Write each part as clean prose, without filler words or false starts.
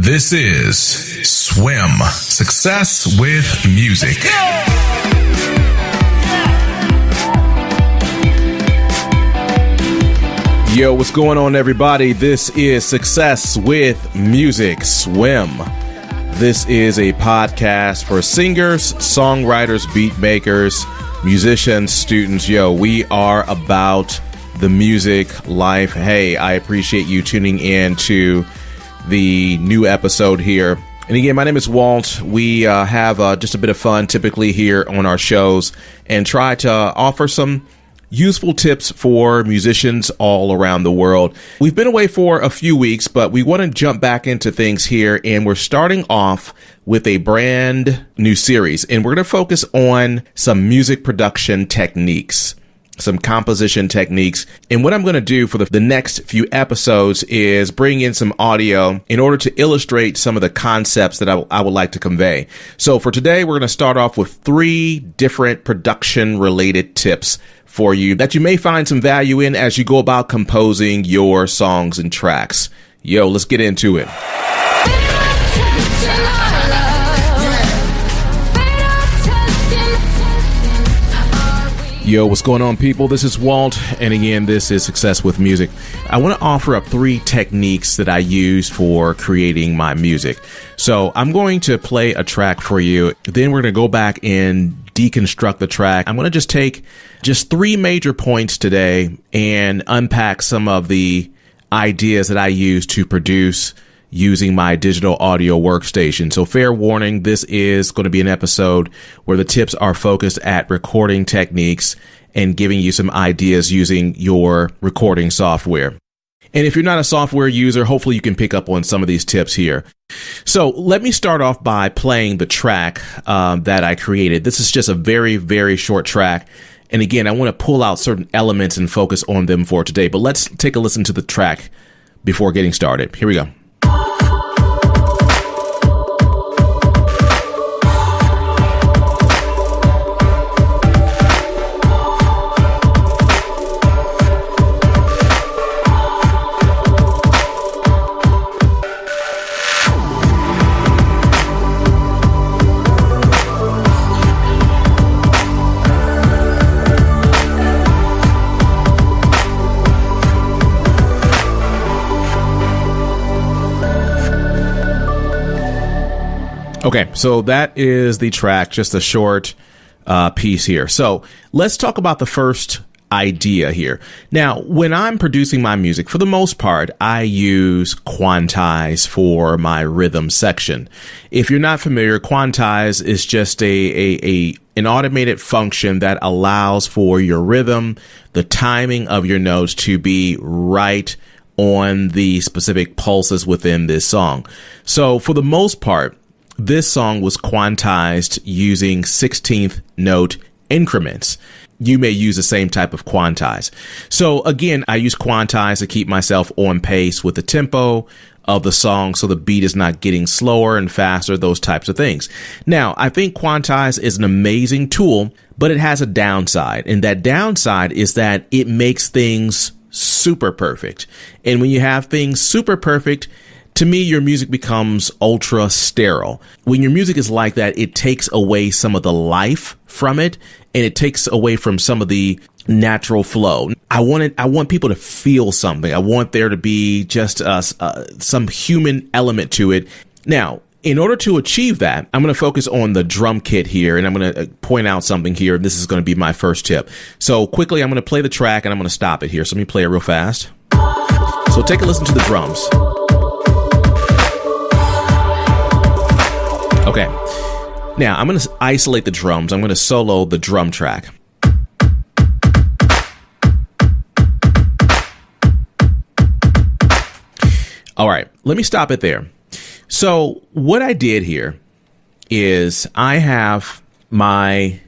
This is Swim, Success with Music. Yo, what's going on, everybody? This is Success with Music, Swim. This is a podcast for singers, songwriters, beat makers, musicians, students. Yo, we are about the music life. Hey, I appreciate you tuning in to the new episode here. And again, my name is Walt. We have just a bit of fun typically here on our shows and try to offer some useful tips for musicians all around the world. We've been away for a few weeks, but we want to jump back into things here, and we're starting off with a brand new series, and we're going to focus on some music production techniques, some composition techniques. And what I'm going to do for the next few episodes is bring in some audio in order to illustrate some of the concepts that I would like to convey. So for today, we're going to start off with 3 different production related tips for you that you may find some value in as you go about composing your songs and tracks. Yo, let's get into it. Yo, what's going on, people? This is Walt, and again, this is Success with Music. I want to offer up 3 techniques that I use for creating my music. So I'm going to play a track for you, then we're going to go back and deconstruct the track. I'm going to just take 3 major points today and unpack some of the ideas that I use to produce using my digital audio workstation. So fair warning, this is going to be an episode where the tips are focused at recording techniques and giving you some ideas using your recording software. And if you're not a software user, hopefully you can pick up on some of these tips here. So let me start off by playing the track that I created. This is just a very, very short track. And again, I want to pull out certain elements and focus on them for today. But let's take a listen to the track before getting started. Here we go. Okay, so that is the track, just a short piece here. So let's talk about the first idea here. Now, when I'm producing my music, for the most part, I use quantize for my rhythm section. If you're not familiar, quantize is just an automated function that allows for your rhythm, the timing of your notes to be right on the specific pulses within this song. So for the most part, this song was quantized using 16th note increments. You may use the same type of quantize. So again, I use quantize to keep myself on pace with the tempo of the song so the beat is not getting slower and faster, those types of things. Now, I think quantize is an amazing tool, but it has a downside. And that downside is that it makes things super perfect. And when you have things super perfect, to me, your music becomes ultra sterile. When your music is like that, it takes away some of the life from it, and it takes away from some of the natural flow. I want people to feel something. I want there to be just some human element to it. Now, in order to achieve that, I'm going to focus on the drum kit here, and I'm going to point out something here. This is going to be my first tip. So quickly, I'm going to play the track, and I'm going to stop it here. So let me play it real fast. So take a listen to the drums. Okay, now I'm going to isolate the drums. I'm going to solo the drum track. All right, let me stop it there. So what I did here is I have my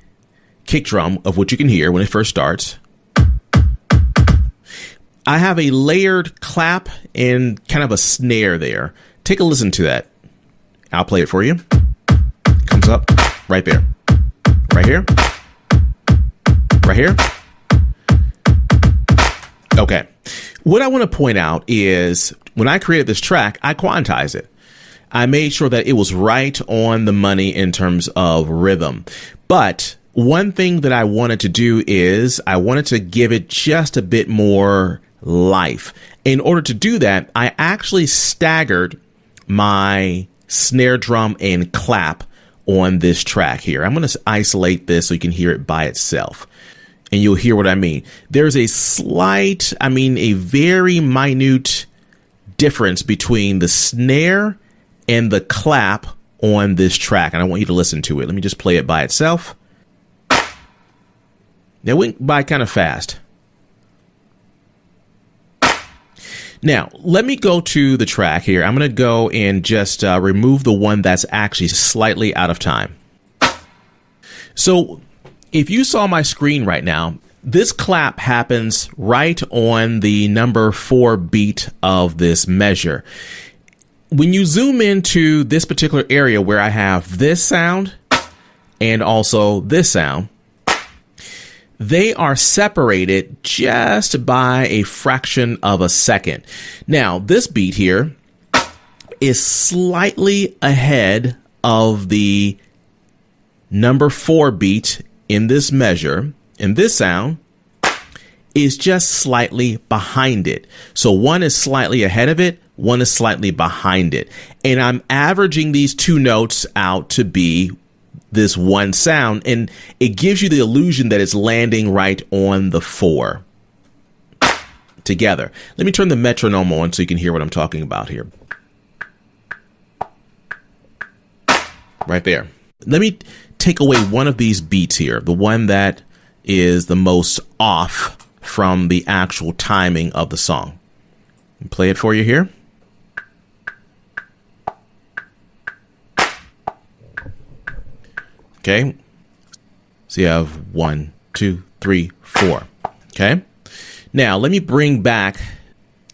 kick drum, of which you can hear when it first starts. I have a layered clap and kind of a snare there. Take a listen to that. I'll play it for you. Comes up right there, right here, right here. Okay. What I want to point out is when I created this track, I quantized it. I made sure that it was right on the money in terms of rhythm. But one thing that I wanted to do is I wanted to give it just a bit more life. In order to do that, I actually staggered my snare drum and clap on this track here. I'm going to isolate this so you can hear it by itself. And you'll hear what I mean. There's a a very minute difference between the snare and the clap on this track. And I want you to listen to it. Let me just play it by itself. That went by kind of fast. Now, let me go to the track here. I'm going to go and just remove the one that's actually slightly out of time. So if you saw my screen right now, this clap happens right on the number 4 beat of this measure. When you zoom into this particular area where I have this sound and also this sound, they are separated just by a fraction of a second. Now, this beat here is slightly ahead of the number 4 beat in this measure, and this sound is just slightly behind it. So one is slightly ahead of it, one is slightly behind it. And I'm averaging these two notes out to be this one sound, and it gives you the illusion that it's landing right on the 4 together. Let me turn the metronome on so you can hear what I'm talking about here. Right there. Let me take away one of these beats here, the one that is the most off from the actual timing of the song. Play it for you here. Okay. So you have 1, 2, 3, 4. Okay. Now let me bring back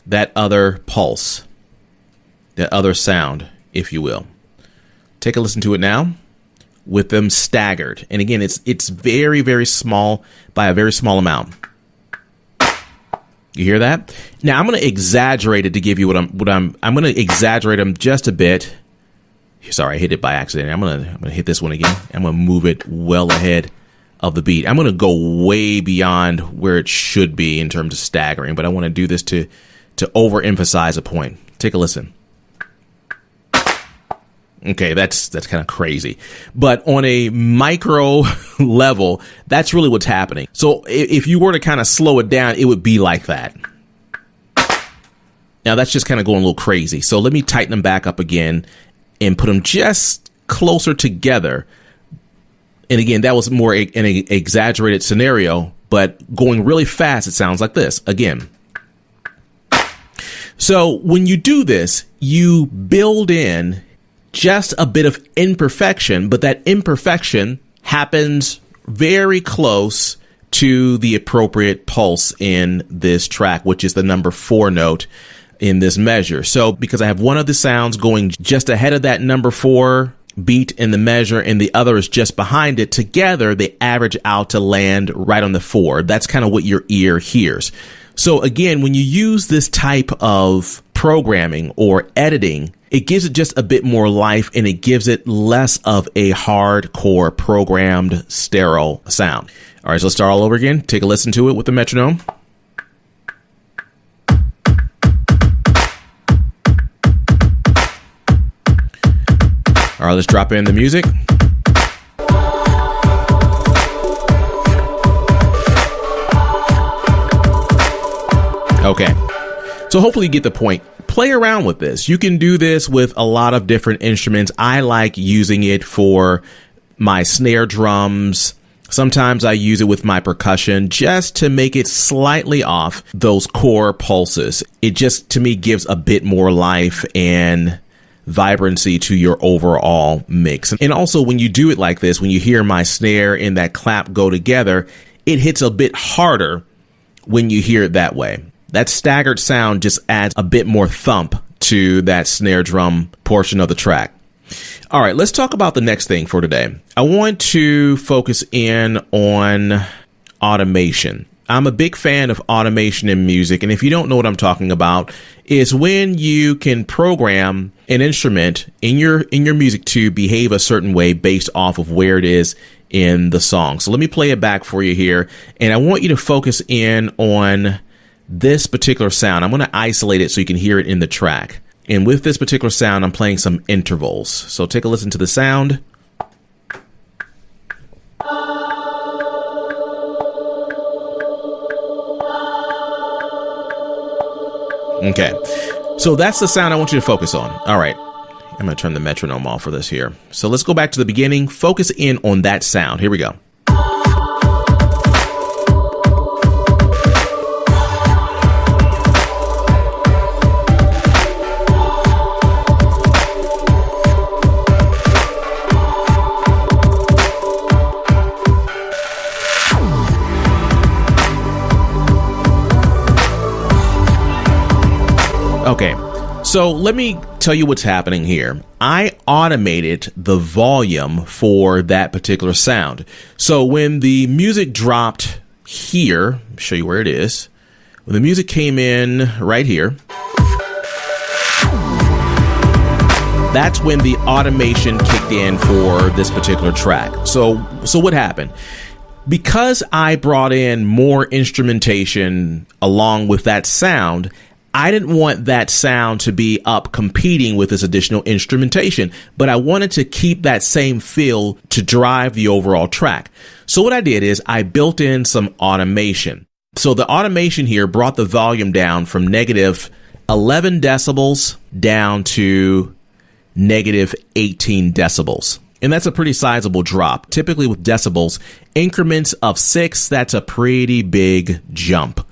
that other pulse, that other sound, if you will. Take a listen to it now with them staggered. And again, it's very, very small by a very small amount. You hear that? Now I'm going to exaggerate it to give you what I'm going to exaggerate them just a bit. Sorry, I hit it by accident. I'm gonna hit this one again. I'm gonna move it well ahead of the beat. I'm gonna go way beyond where it should be in terms of staggering, but I want to do this to overemphasize a point. Take a listen. Okay, that's kind of crazy, but on a micro level, that's really what's happening. So if you were to kind of slow it down, it would be like that. Now that's just kind of going a little crazy. So let me tighten them back up again and put them just closer together. And again, that was more an exaggerated scenario, but going really fast, it sounds like this again. So when you do this, you build in just a bit of imperfection, but that imperfection happens very close to the appropriate pulse in this track, which is the number 4 note in this measure. So because I have one of the sounds going just ahead of that number 4 beat in the measure and the other is just behind it, together they average out to land right on the 4. That's kind of what your ear hears. So again, when you use this type of programming or editing, it gives it just a bit more life and it gives it less of a hardcore programmed sterile sound. All right, so let's start all over again. Take a listen to it with the metronome. All right, let's drop in the music. Okay, so hopefully you get the point. Play around with this. You can do this with a lot of different instruments. I like using it for my snare drums. Sometimes I use it with my percussion just to make it slightly off those core pulses. It just, to me, gives a bit more life and vibrancy to your overall mix. And also when you do it like this, when you hear my snare and that clap go together, it hits a bit harder when you hear it that way. That staggered sound just adds a bit more thump to that snare drum portion of the track. All right, let's talk about the next thing for today. I want to focus in on automation. I'm a big fan of automation in music. And if you don't know what I'm talking about, is when you can program an instrument in your music to behave a certain way based off of where it is in the song. So let me play it back for you here. And I want you to focus in on this particular sound. I'm going to isolate it so you can hear it in the track. And with this particular sound, I'm playing some intervals. So take a listen to the sound. Okay, so that's the sound I want you to focus on. All right, I'm going to turn the metronome off for this here. So let's go back to the beginning. Focus in on that sound. Here we go. Okay, so let me tell you what's happening here. I automated the volume for that particular sound. So when the music dropped here, I'll show you where it is. When the music came in right here, that's when the automation kicked in for this particular track. So what happened? Because I brought in more instrumentation along with that sound, I didn't want that sound to be up competing with this additional instrumentation, but I wanted to keep that same feel to drive the overall track. So what I did is I built in some automation. So the automation here brought the volume down from negative 11 decibels down to negative 18 decibels. And that's a pretty sizable drop. Typically with decibels, increments of 6, that's a pretty big jump.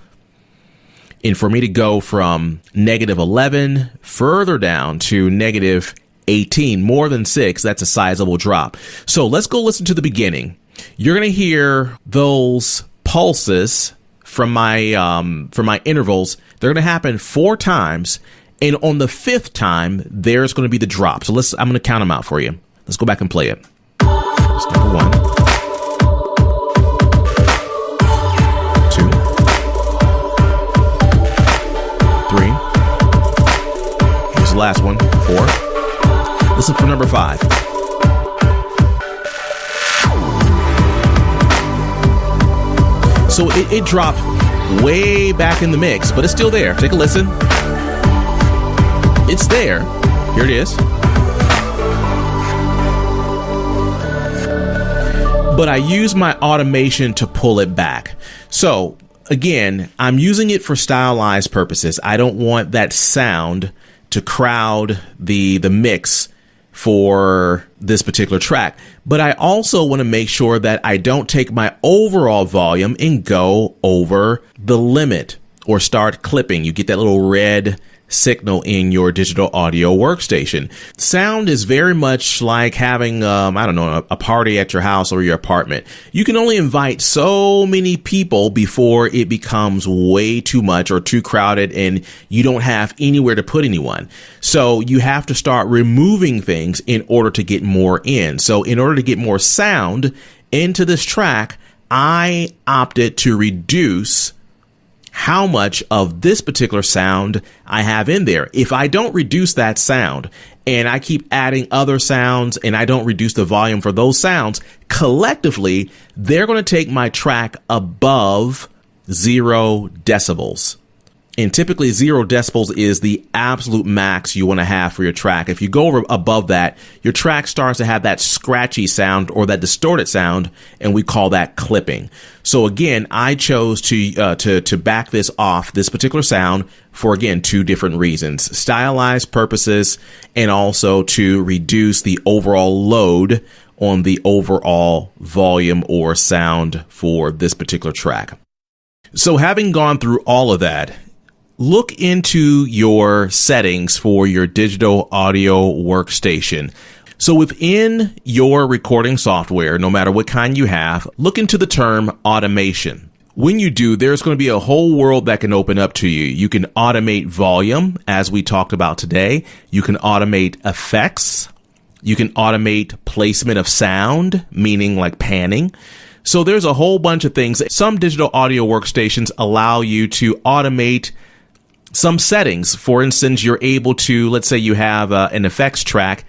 And for me to go from negative 11 further down to negative 18, more than 6, that's a sizable drop. So let's go listen to the beginning. You're going to hear those pulses from my intervals. They're going to happen 4 times. And on the 5th time, there's going to be the drop. So I'm going to count them out for you. Let's go back and play it. That's number 1. 3. Here's the last one. 4. Listen for number 5. So it dropped way back in the mix, but it's still there. Take a listen. It's there. Here it is. But I use my automation to pull it back. So again, I'm using it for stylized purposes. I don't want that sound to crowd the mix for this particular track. But I also want to make sure that I don't take my overall volume and go over the limit or start clipping. You get that little red signal in your digital audio workstation. Sound is very much like having, a party at your house or your apartment. You can only invite so many people before it becomes way too much or too crowded and you don't have anywhere to put anyone. So you have to start removing things in order to get more in. So in order to get more sound into this track, I opted to reduce how much of this particular sound I have in there. If I don't reduce that sound and I keep adding other sounds and I don't reduce the volume for those sounds, collectively, they're going to take my track above 0 decibels. And typically 0 decibels is the absolute max you want to have for your track. If you go over above that, your track starts to have that scratchy sound or that distorted sound, and we call that clipping. So again, I chose to back this off, this particular sound, for again 2 different reasons: stylized purposes, and also to reduce the overall load on the overall volume or sound for this particular track. So having gone through all of that, look into your settings for your digital audio workstation. So within your recording software, no matter what kind you have, look into the term automation. When you do, there's going to be a whole world that can open up to you. You can automate volume, as we talked about today. You can automate effects. You can automate placement of sound, meaning like panning. So there's a whole bunch of things. Some digital audio workstations allow you to automate some settings. For instance, you're able to, let's say you have an effects track,